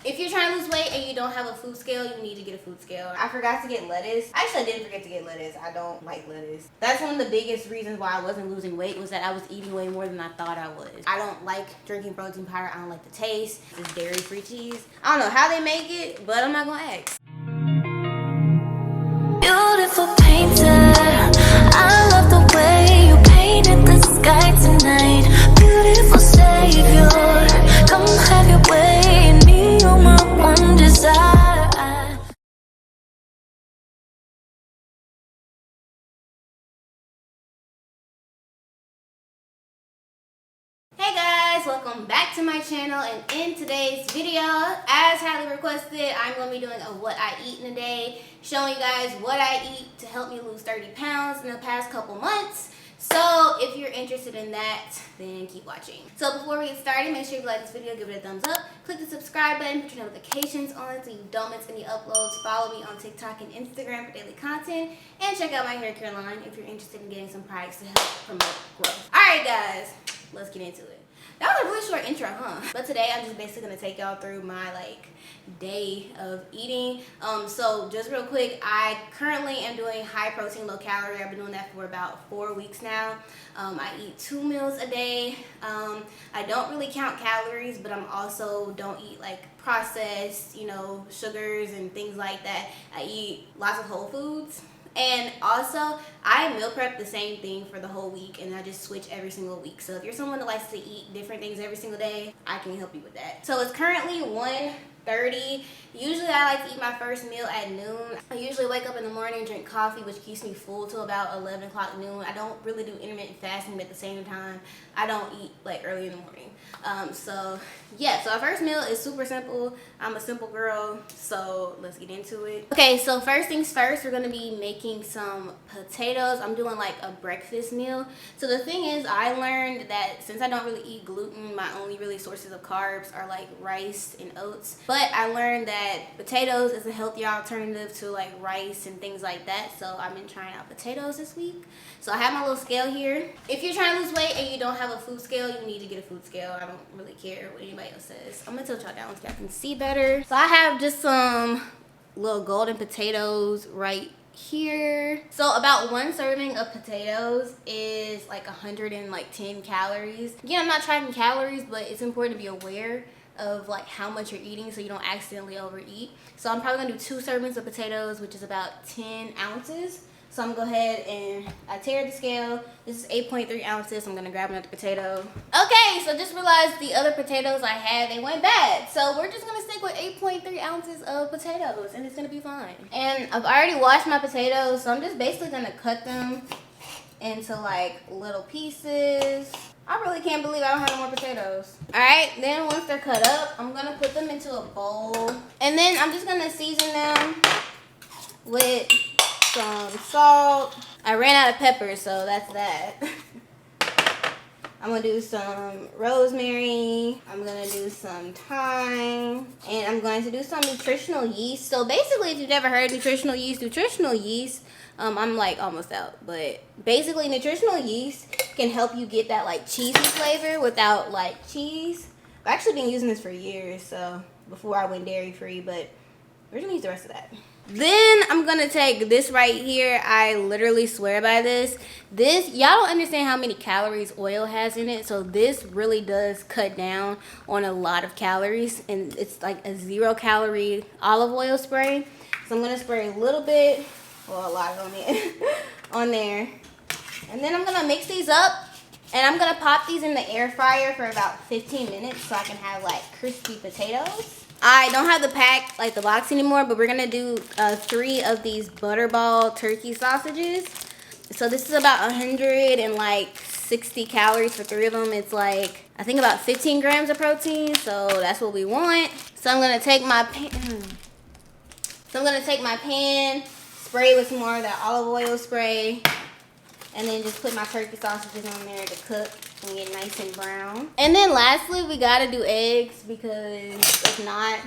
If you're trying to lose weight and you don't have a food scale, you need to get a food scale. I forgot to get lettuce. Actually, I didn't forget to get lettuce. I don't like lettuce. That's one of the biggest reasons why I wasn't losing weight, was that I was eating way more than I thought I was. I don't like drinking protein powder. I don't like the taste. It's dairy-free cheese. I don't know how they make it, but I'm not gonna ask. Beautiful painter, I love the way you painted the sky tonight. Beautiful savior, come have your way in me, you're my one desire. Hey guys, welcome back to my channel, and in today's video, as highly requested, I'm going to be doing a what I eat in a day, showing you guys what I eat to help me lose 30 pounds in the past couple months. So if you're interested in that, then keep watching. So before we get started, make sure you like this video, give it a thumbs up, click the subscribe button, put your notifications on so you don't miss any uploads. Follow me on TikTok and Instagram for daily content, and check out my hair care line if you're interested in getting some products to help promote growth. Alright guys, let's get into it. That was a really short intro, huh? But today I'm just basically gonna take y'all through my day of eating. So just real quick, I currently am doing high protein, low calorie. I've been doing that for about 4 weeks now. I eat 2 meals a day. I don't really count calories, but I'm also don't eat processed, sugars and things like that. I eat lots of whole foods. And also, I meal prep the same thing for the whole week, and I just switch every single week. So if you're someone that likes to eat different things every single day, I can help you with that. So it's currently 1:30. Usually I like to eat my first meal at noon. I usually wake up in the morning, drink coffee, which keeps me full till about 11 o'clock noon. I don't really do intermittent fasting, but at the same time, I don't eat early in the morning. So our first meal is super simple. I'm a simple girl, so let's get into it. Okay, so first things first, we're gonna be making some potatoes. I'm doing a breakfast meal. So the thing is, I learned that since I don't really eat gluten, my only really sources of carbs are rice and oats. But I learned that potatoes is a healthier alternative to rice and things like that. So I've been trying out potatoes this week. So I have my little scale here. If you're trying to lose weight and you don't have a food scale, you need to get a food scale. I don't really care what anybody else says. I'm gonna tilt y'all down so y'all can see better. So I have just some little golden potatoes right here. So about 1 serving of potatoes is 110 calories. Again, I'm not tracking calories, but it's important to be aware of how much you're eating so you don't accidentally overeat. So I'm probably gonna do 2 servings of potatoes, which is about 10 ounces. So I'm gonna go ahead and I tear the scale. This is 8.3 ounces. I'm gonna grab another potato. Okay, so just realized the other potatoes I had, they went bad. So we're just gonna stick with 8.3 ounces of potatoes and it's gonna be fine. And I've already washed my potatoes, so I'm just basically gonna cut them into little pieces. I really can't believe I don't have no more potatoes. All right, then once they're cut up, I'm gonna put them into a bowl. And then I'm just gonna season them with some salt. I ran out of pepper, so that's that. I'm gonna do some rosemary. I'm gonna do some thyme. And I'm going to do some nutritional yeast. So basically, if you've never heard nutritional yeast, I'm almost out. But basically, nutritional yeast can help you get that cheesy flavor without cheese. I've actually been using this for years, so before I went dairy free, but we're gonna use the rest of that. Then I'm gonna take this right here. I literally swear by this. Y'all don't understand how many calories oil has in it. So this really does cut down on a lot of calories, and it's a 0-calorie olive oil spray. So I'm gonna spray a little bit, well, a lot on it, on there. And then I'm gonna mix these up, and I'm gonna pop these in the air fryer for about 15 minutes so I can have crispy potatoes. I don't have the pack, the box anymore, but we're gonna do 3 of these butterball turkey sausages. So this is about 160 calories for 3 of them. It's I think about 15 grams of protein, so that's what we want. So I'm gonna take my pan, spray with some more of that olive oil spray, and then just put my turkey sausages on there to cook and get nice and brown. And then lastly, we gotta do eggs, because if not,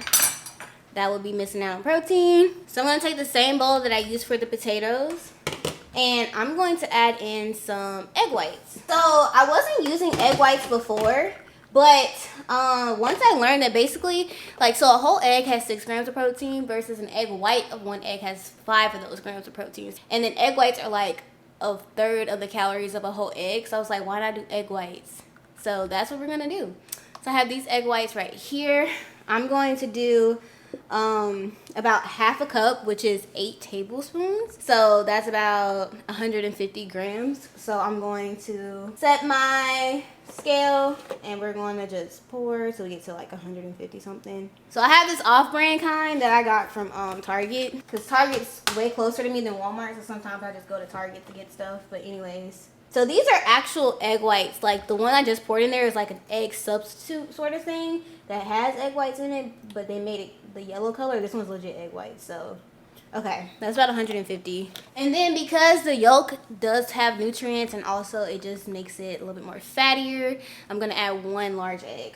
that would be missing out on protein. So I'm gonna take the same bowl that I used for the potatoes, and I'm going to add in some egg whites. So I wasn't using egg whites before, But once I learned that basically, like, so a whole egg has 6 grams of protein versus an egg white of one egg has 5 of those grams of protein. And then egg whites are like a third of the calories of a whole egg. So I was like, why not do egg whites? So that's what we're gonna do. So I have these egg whites right here. I'm going to do about half a cup, which is 8 tablespoons. So that's about 150 grams. So I'm going to set my scale and we're going to just pour so we get to like 150 something. So I have this off-brand kind that I got from Target, because Target's way closer to me than Walmart, so sometimes I just go to Target to get stuff. But anyways, so these are actual egg whites. Like the one I just poured in there is like an egg substitute sort of thing that has egg whites in it, but they made it the yellow color. This one's legit egg white. So okay, that's about 150. And then because the yolk does have nutrients and also it just makes it a little bit more fattier, I'm gonna add 1 large egg.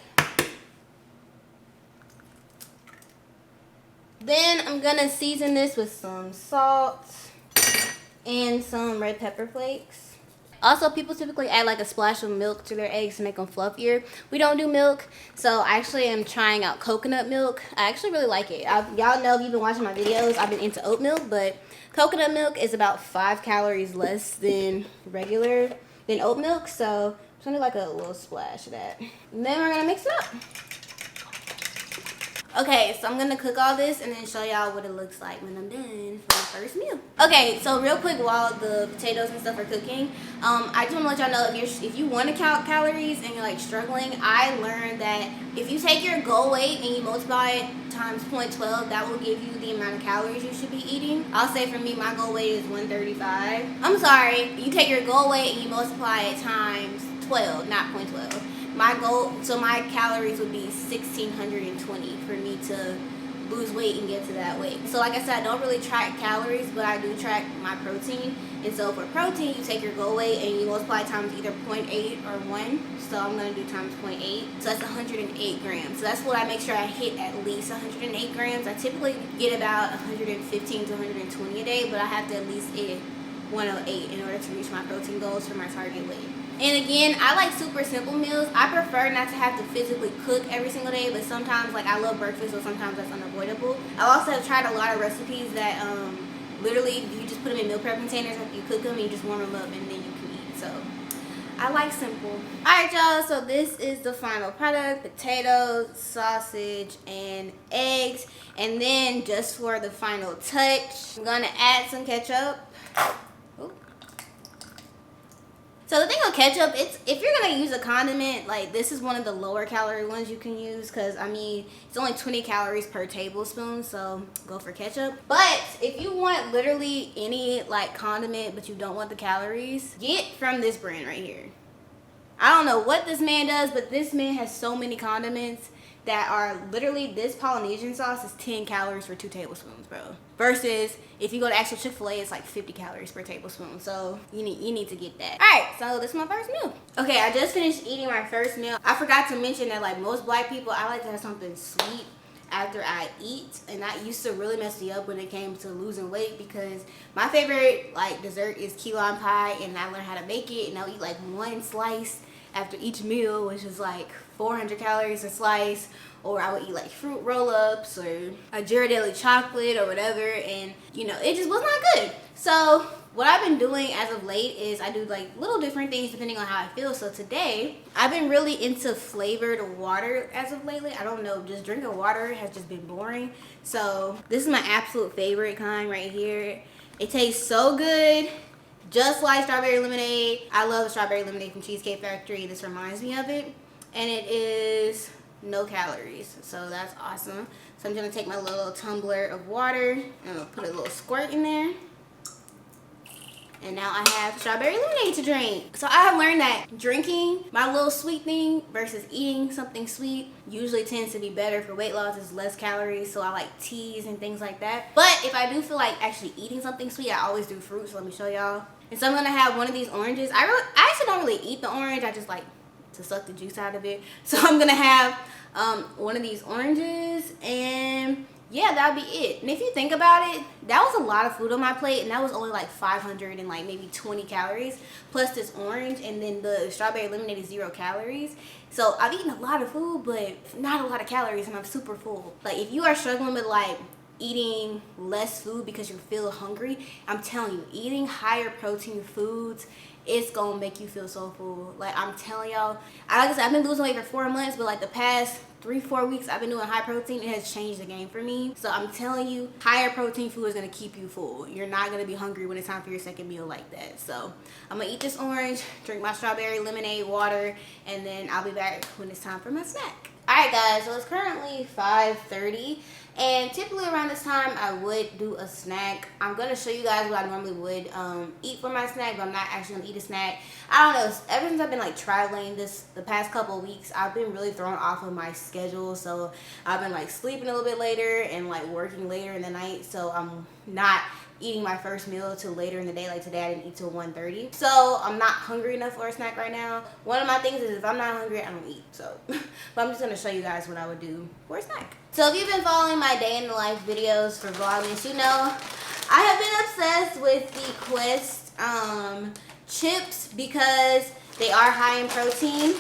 Then I'm gonna season this with some salt and some red pepper flakes. Also, people typically add like a splash of milk to their eggs to make them fluffier. We don't do milk, so I actually am trying out coconut milk. I actually really like it. Y'all know if you've been watching my videos, I've been into oat milk, but coconut milk is about 5 calories less than oat milk, so I'm just gonna do like a little splash of that. And then we're gonna mix it up. Okay, so I'm gonna cook all this and then show y'all what it looks like when I'm done for the first meal. Okay, so real quick while the potatoes and stuff are cooking, I just wanna let y'all know if you wanna count calories and you're like struggling, I learned that if you take your goal weight and you multiply it times 0.12, that will give you the amount of calories you should be eating. I'll say for me, my goal weight is 135. I'm sorry, you take your goal weight and you multiply it times 12, not 0.12. My goal, so my calories would be 1,620 for me to lose weight and get to that weight. So like I said, I don't really track calories, but I do track my protein. And so for protein, you take your goal weight and you multiply times either 0.8 or 1. So I'm gonna do times 0.8. So that's 108 grams. So that's what I make sure I hit, at least 108 grams. I typically get about 115 to 120 a day, but I have to at least hit 108 in order to reach my protein goals for my target weight. And again, I like super simple meals. I prefer not to have to physically cook every single day, but sometimes, like, I love breakfast, so sometimes that's unavoidable. I also have tried a lot of recipes that literally you just put them in meal prep containers, you cook them and you just warm them up and then you can eat. So I like simple. Alright y'all, so this is the final product: potatoes, sausage, and eggs. And then just for the final touch, I'm gonna add some ketchup. So the thing with ketchup, if you're gonna use a condiment, like, this is one of the lower calorie ones you can use, because I mean it's only 20 calories per tablespoon, so go for ketchup. But if you want literally any like condiment but you don't want the calories, get from this brand right here. I don't know what this man does, but this man has so many condiments that are literally, this Polynesian sauce is 10 calories for 2 tablespoons, bro. Versus if you go to actual Chick-fil-A, it's like 50 calories per tablespoon. So you need to get that. All right, so this is my first meal. Okay, I just finished eating my first meal. I forgot to mention that, like most black people, I like to have something sweet after I eat, and that used to really mess me up when it came to losing weight, because my favorite like dessert is key lime pie, and I learned how to make it, and I'll eat like 1 slice after each meal, which is like 400 calories a slice. Or I would eat like fruit roll-ups or a Ghirardelli chocolate or whatever, and you know, it just was not good. So what I've been doing as of late is I do like little different things depending on how I feel. So today I've been really into flavored water as of lately. I don't know, just drinking water has just been boring. So this is my absolute favorite kind right here. It tastes so good, just like strawberry lemonade. I love the strawberry lemonade from Cheesecake Factory. This reminds me of it, and it is no calories, so that's awesome. So I'm gonna take my little tumbler of water and I'm gonna put a little squirt in there, and now I have strawberry lemonade to drink. So I have learned that drinking my little sweet thing versus eating something sweet usually tends to be better for weight loss. It's less calories, so I like teas and things like that. But if I do feel like actually eating something sweet, I always do fruit, so let me show y'all. And so I'm gonna have one of these oranges. I actually don't really eat the orange, I just like to suck the juice out of it. So I'm gonna have one of these oranges, and yeah, that'd be it. And if you think about it, that was a lot of food on my plate, and that was only like 500 and like maybe 20 calories plus this orange, and then the strawberry lemonade is 0 calories. So I've eaten a lot of food, but not a lot of calories, and I'm super full. Like if you are struggling with like eating less food because you feel hungry, I'm telling you, eating higher protein foods, it's gonna make you feel so full. Like I'm telling y'all, like I said, I've been losing weight for 4 months, but like the past 3-4 weeks I've been doing high protein. It has changed the game for me. So I'm telling you, higher protein food is gonna keep you full. You're not gonna be hungry when it's time for your second meal like that. So I'm gonna eat this orange, drink my strawberry lemonade water, and then I'll be back when it's time for my snack. Alright guys, so it's currently 5:30, and typically around this time I would do a snack. I'm gonna show you guys what I normally would eat for my snack, but I'm not actually gonna eat a snack. I don't know, ever since I've been like traveling the past couple of weeks, I've been really thrown off of my schedule. So I've been like sleeping a little bit later and like working later in the night, so I'm not eating my first meal till later in the day. Like today I didn't eat till 1:30, so I'm not hungry enough for a snack right now. One of my things is if I'm not hungry, I don't eat. So but I'm just gonna show you guys what I would do for a snack. So if you've been following my day in the life videos for Vlogmas, you know I have been obsessed with the Quest chips because they are high in protein.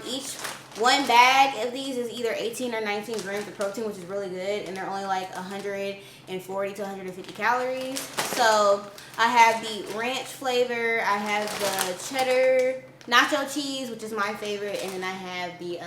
Each one bag of these is either 18 or 19 grams of protein, which is really good, and they're only like 140 to 150 calories. So I have the ranch flavor, I have the cheddar nacho cheese, which is my favorite, and then I have the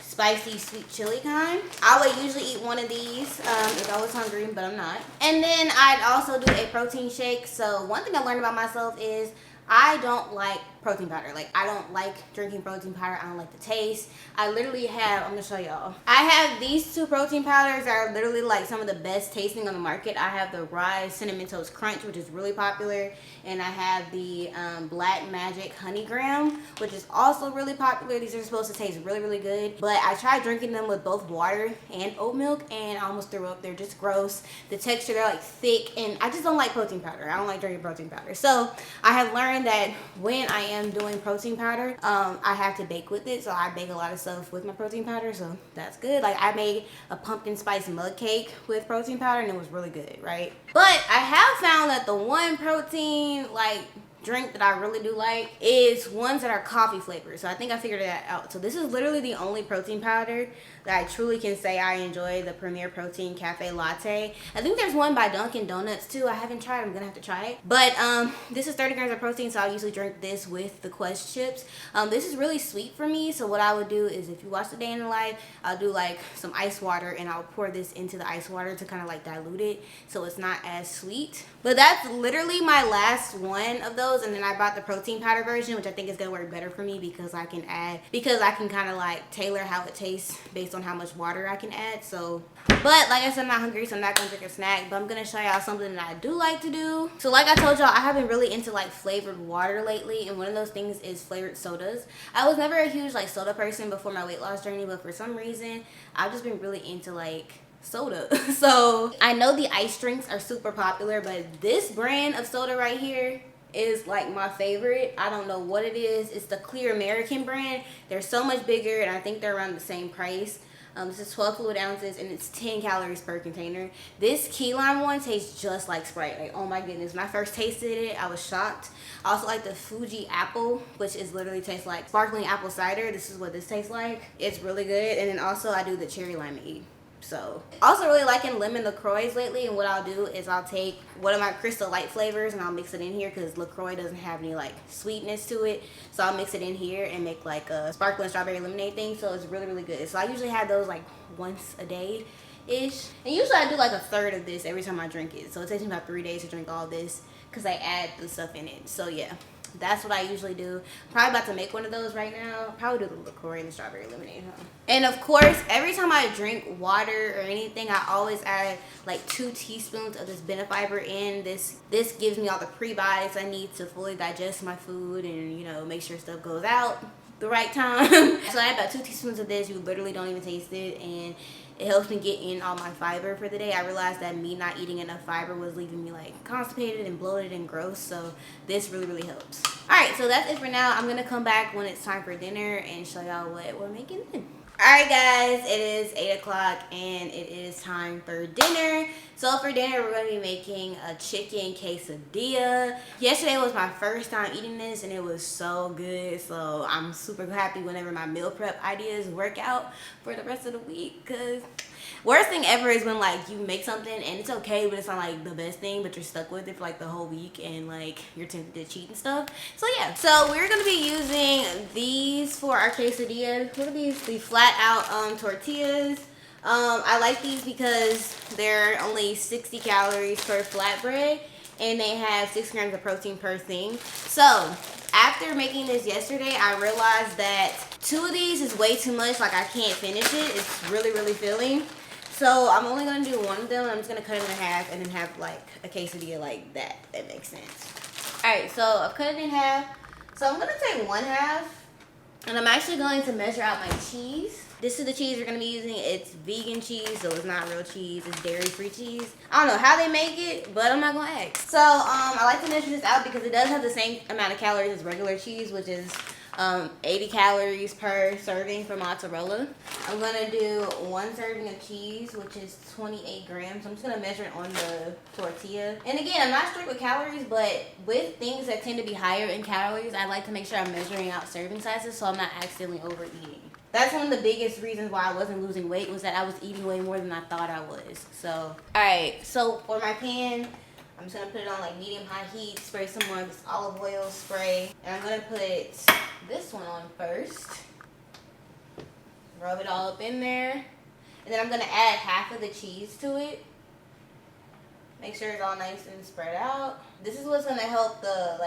spicy sweet chili kind. I would usually eat one of these if I was hungry, but I'm not. And then I'd also do a protein shake. So one thing I learned about myself is I don't like protein powder. Like I don't like drinking protein powder. I don't like the taste. I literally have, I'm gonna show y'all. I have these 2 protein powders that are literally like some of the best tasting on the market. I have the Rye Cinnamon Toast Crunch, which is really popular, and I have the Black Magic Honey Graham, which is also really popular. These are supposed to taste really, really good, but I tried drinking them with both water and oat milk, and I almost threw up. They're just gross. The texture, they're like thick, and I just don't like protein powder. I don't like drinking protein powder. So I have learned that when I am doing protein powder, I have to bake with it. So I bake a lot of stuff with my protein powder, so that's good. Like I made a pumpkin spice mug cake with protein powder, and it was really good, right? But I have found that the one protein like drink that I really do like is ones that are coffee flavored. So I think I figured that out. So this is literally the only protein powder that I truly can say I enjoy, the Premier Protein Cafe Latte. I think there's one by Dunkin' Donuts too. I haven't tried. I'm gonna have to try it. But this is 30 grams of protein, so I usually drink this with the Quest chips. This is really sweet for me, so what I would do is if you watch the day in the life, I'll do like some ice water, and I'll pour this into the ice water to kind of like dilute it so it's not as sweet. But that's literally my last one of those, and then I bought the protein powder version, which I think is gonna work better for me because I can kind of like tailor how it tastes based on how much water I can add. So, but like I said, I'm not hungry, so I'm not gonna drink a snack, but I'm gonna show y'all something that I do like to do. So like I told y'all, I have been really into like flavored water lately, and one of those things is flavored sodas. I was never a huge like soda person before my weight loss journey, but for some reason I've just been really into like soda. So I know the ice drinks are super popular, but this brand of soda right here is like my favorite. I don't know what it is. It's the Clear American brand. They're so much bigger, and I think they're around the same price. This is 12 fluid ounces, and it's 10 calories per container. This key lime one tastes just like Sprite. Like, oh my goodness. When I first tasted it, I was shocked. I also like the Fuji apple, which is literally tastes like sparkling apple cider. This is what this tastes like. It's really good. And then also I do the cherry limeade. So also really liking lemon LaCroix lately, and what I'll do is I'll take one of my Crystal Light flavors and I'll mix it in here because LaCroix doesn't have any like sweetness to it, so I'll mix it in here and make like a sparkling strawberry lemonade thing. So it's really, really good. So I usually have those like once a day ish, and usually I do like a third of this every time I drink it. So it takes me about 3 days to drink all this because I add the stuff in it. So yeah, that's what I usually do. I'm probably about to make one of those right now. Probably do the LaCroix and the strawberry lemonade, huh? And of course, every time I drink water or anything, I always add like 2 teaspoons of this benefiber in. This gives me all the prebiotics I need to fully digest my food and, you know, make sure stuff goes out the right time. So I add about 2 teaspoons of this. You literally don't even taste it, and it helps me get in all my fiber for the day. I realized that me not eating enough fiber was leaving me like constipated and bloated and gross, so this really, really helps. All right, so that's it for now. I'm gonna come back when it's time for dinner and show y'all what we're making then. Alright guys, it is 8 o'clock and it is time for dinner. So for dinner we're going to be making a chicken quesadilla. Yesterday was my first time eating this and it was so good. So I'm super happy whenever my meal prep ideas work out for the rest of the week. Because worst thing ever is when like you make something and it's okay but it's not like the best thing, but you're stuck with it for like the whole week and like you're tempted to cheat and stuff. So yeah, so we're gonna be using these for our quesadilla. What are these? The flat out tortillas. I like these because they're only 60 calories per flatbread and they have 6 grams of protein per thing. So after making this yesterday, I realized that 2 of these is way too much. Like I can't finish it. It's really filling. So I'm only gonna do one of them. I'm just gonna cut it in half and then have like a quesadilla like that. That makes sense. Alright, so I've cut it in half. So I'm gonna take 1/2 and I'm actually going to measure out my cheese. This is the cheese we're gonna be using. It's vegan cheese, so it's not real cheese. It's dairy-free cheese. I don't know how they make it, but I'm not gonna ask. So I like to measure this out because it does have the same amount of calories as regular cheese, which is 80 calories per serving for mozzarella. I'm gonna do 1 serving of cheese, which is 28 grams. I'm just gonna measure it on the tortilla. And again, I'm not strict with calories, but with things that tend to be higher in calories, I like to make sure I'm measuring out serving sizes so I'm not accidentally overeating. That's one of the biggest reasons why I wasn't losing weight, was that I was eating way more than I thought I was. So, alright, so for my pan, I'm just gonna put it on like medium-high heat, spray some more of this olive oil spray. And I'm gonna put this one on first. Rub it all up in there. And then I'm gonna add half of the cheese to it. Make sure it's all nice and spread out. This is what's gonna help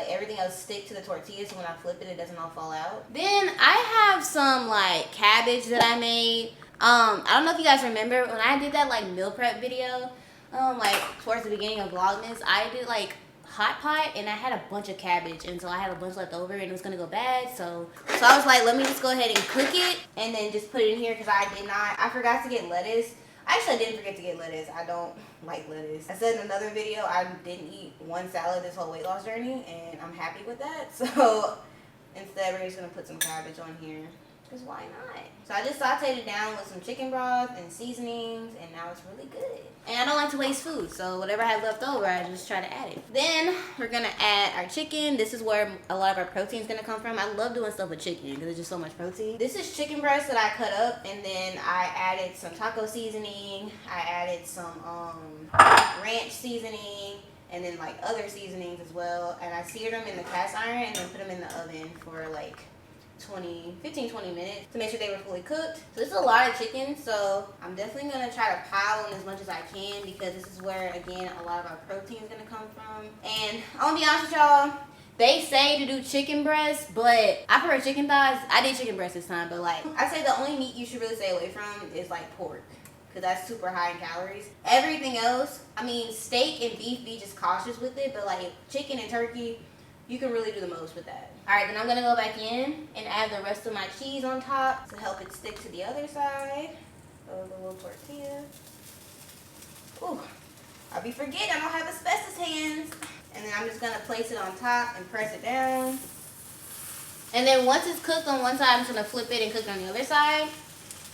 everything else stick to the tortilla, so when I flip it, it doesn't all fall out. Then I have some like cabbage that I made. I don't know if you guys remember when I did that like meal prep video, like towards the beginning of Vlogmas, I did like hot pot and I had a bunch of cabbage, and so I had a bunch left over and it was gonna go bad. So I was like, let me just go ahead and cook it and then just put it in here, because I forgot to get lettuce. Actually, I didn't forget to get lettuce. I don't like lettuce. I said in another video, I didn't eat one salad this whole weight loss journey, and I'm happy with that. So instead, we're just gonna put some cabbage on here, because why not? So I just sauteed it down with some chicken broth and seasonings, and now it's really good. And I don't like to waste food, so whatever I have left over, I just try to add it. Then we're gonna add our chicken. This is where a lot of our protein is gonna come from. I love doing stuff with chicken because there's just so much protein. This is chicken breast that I cut up, and then I added some taco seasoning. I added some ranch seasoning, and then like other seasonings as well. And I seared them in the cast iron and then put them in the oven for like 15-20 minutes to make sure they were fully cooked. So this is a lot of chicken, so I'm definitely gonna try to pile on as much as I can, because this is where, again, a lot of our protein is gonna come from. And I'm gonna be honest with y'all, they say to do chicken breast, but I prefer chicken thighs. I did chicken breast this time, but like I say, the only meat you should really stay away from is like pork, because that's super high in calories. Everything else, I mean, steak and beef, be just cautious with it, but like chicken and turkey, you can really do the most with that. Alright, then I'm gonna go back in and add the rest of my cheese on top to help it stick to the other side of the little tortilla. Ooh, I'll be forgetting, I don't have asbestos hands. And then I'm just gonna place it on top and press it down. And then once it's cooked on one side, I'm just gonna flip it and cook it on the other side.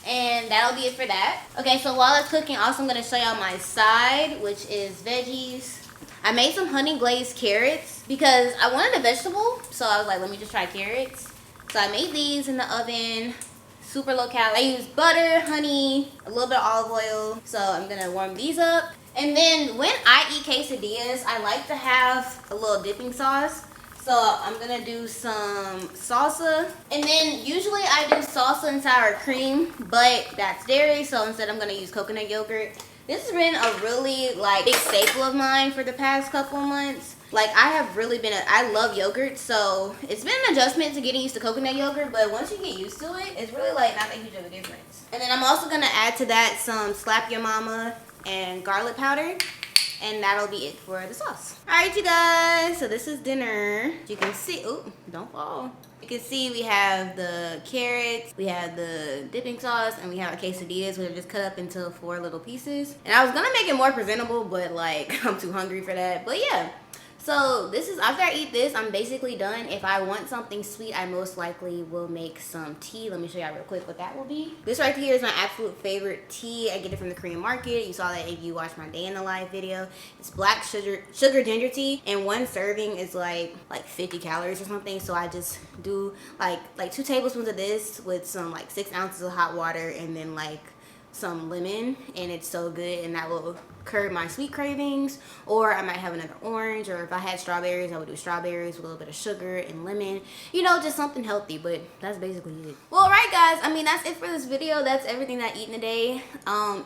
And that'll be it for that. Okay, so while it's cooking, also I'm gonna show y'all my side, which is veggies. I made some honey glazed carrots because I wanted a vegetable, so I was like, let me just try carrots. So I made these in the oven, super low calorie. I used butter, honey, a little bit of olive oil. So I'm gonna warm these up. And then when I eat quesadillas, I like to have a little dipping sauce. So I'm gonna do some salsa. And then usually I do salsa and sour cream, but that's dairy, so instead I'm gonna use coconut yogurt. This has been a really like big staple of mine for the past couple of months. Like I love yogurt, so it's been an adjustment to getting used to coconut yogurt, but once you get used to it, it's really like not that huge of a difference. And then I'm also gonna add to that some Slap Your Mama and garlic powder, and that'll be it for the sauce. Alright, you guys, so this is dinner. You can see, oh, don't fall. You can see we have the carrots, we have the dipping sauce, and we have our quesadillas, which are just cut up into 4 little pieces. And I was gonna make it more presentable, but like I'm too hungry for that. But yeah, So this is, after I eat this, I'm basically done. If I want something sweet, I most likely will make some tea. Let me show y'all real quick what that will be. This right here is my absolute favorite tea. I get it from the Korean market. You saw that if you watched my day in the life video. It's black sugar ginger tea, and one serving is like 50 calories or something. So I just do like 2 tablespoons of this with some like 6 ounces of hot water, and then like some lemon, and it's so good, and that will curb my sweet cravings. Or I might have another orange, or if I had strawberries, I would do strawberries with a little bit of sugar and lemon, you know, just something healthy. But that's basically it. Well, alright guys, I mean, that's it for this video. That's everything that I eat in a day.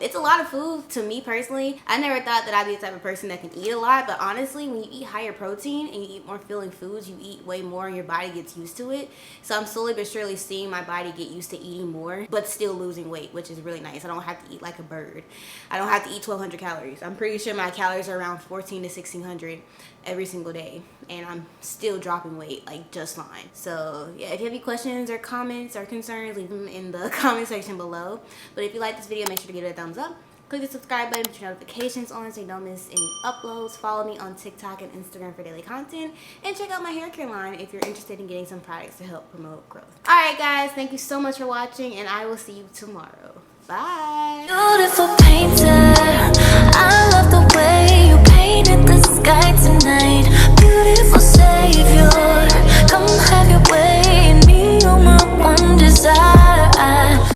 It's a lot of food to me personally. I never thought that I'd be the type of person that can eat a lot, but honestly, when you eat higher protein and you eat more filling foods, you eat way more and your body gets used to it. So I'm slowly but surely seeing my body get used to eating more, but still losing weight, which is really nice. I don't have to eat like a bird. I don't have to eat 1,200 calories. I'm pretty sure my calories are around 1,400 to 1,600 every single day, and I'm still dropping weight like just fine. So yeah, if you have any questions or comments or concerns, leave them in the comment section below. But if you like this video, make sure to give it a thumbs up. Click the subscribe button, put your notifications on so you don't miss any uploads. Follow me on TikTok and Instagram for daily content, and check out my hair care line if you're interested in getting some products to help promote growth. Alright guys, thank you so much for watching, and I will see you tomorrow. Bye. Beautiful painter.